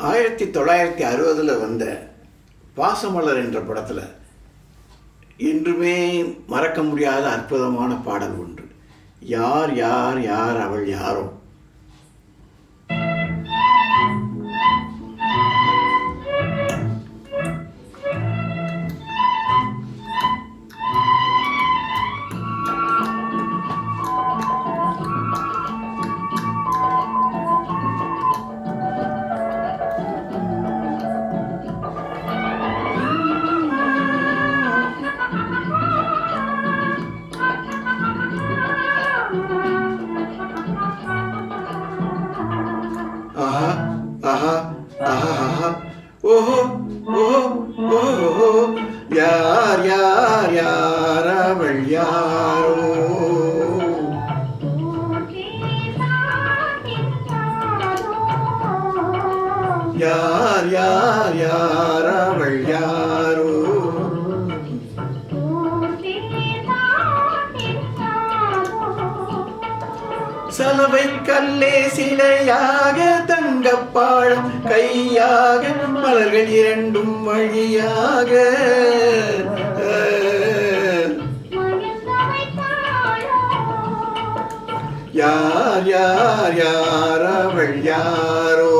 1960 வந்த பாசமலர் என்ற படத்தில் என்றுமே மறக்க முடியாத அற்புதமான பாடல் ஒன்று. யார் யார் யார் அவள் யாரோ. ஓஹோ ஓஹோ ஓஹோ யார் யார் யார் அவள் யாரோ. யார் யார் யார் அவள் யாரோ. சலவை கல்லே சிலையாக தங்கப்பாழம் கையாக மலர்கள் இரண்டும் வழியாக. யார் யார் யார் அவள் யாரோ.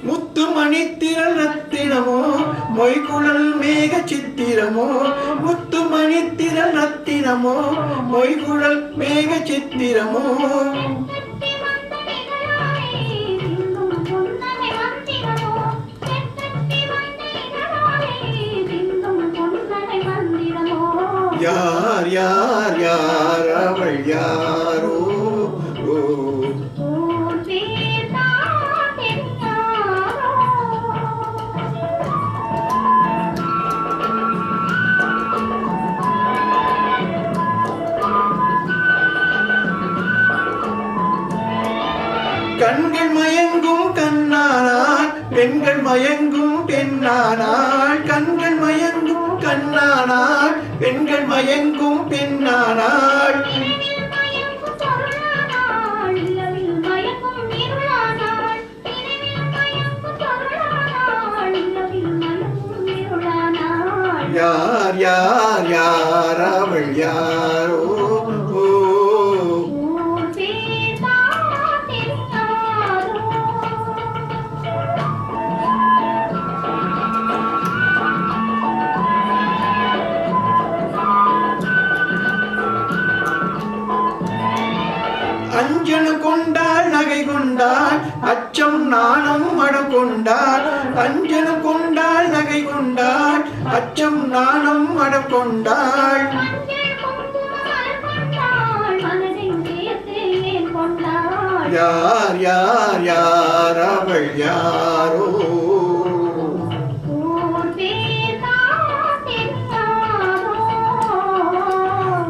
முத்துமணித்திரள் ரத்தினமோ மொய்குழல் மேக சித்திரமோ. முத்துமணித்திரள் ரத்தினமோ மொய்குழல் மேக சித்திரமோ. யார் யார் யார் அவள் யாரோ. கண்கள் மயங்கும் கண்ணானாள் பெண்கள் மயங்கும் பெண்ணானாள். கண்கள் மயங்கும் கண்ணானாள் பெண்கள் மயங்கும் பெண்ணானாள். யார் யார் யார் அவள் யாரோ. அஞ்சனு கொண்டாள் நகை கொண்டாள் அச்சம் நாணம் மடம் கொண்டாள். அஞ்சனு கொண்டாள் நகை கொண்டாள் அச்சம் நாணம் மடம் கொண்டாள். யார் யார் யார் அவள் யாரோ.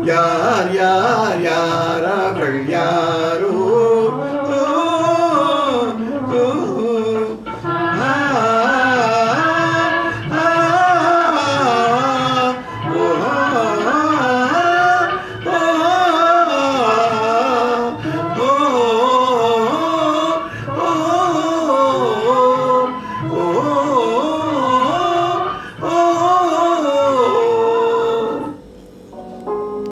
யார் யார் யார் அவள் யாரோ.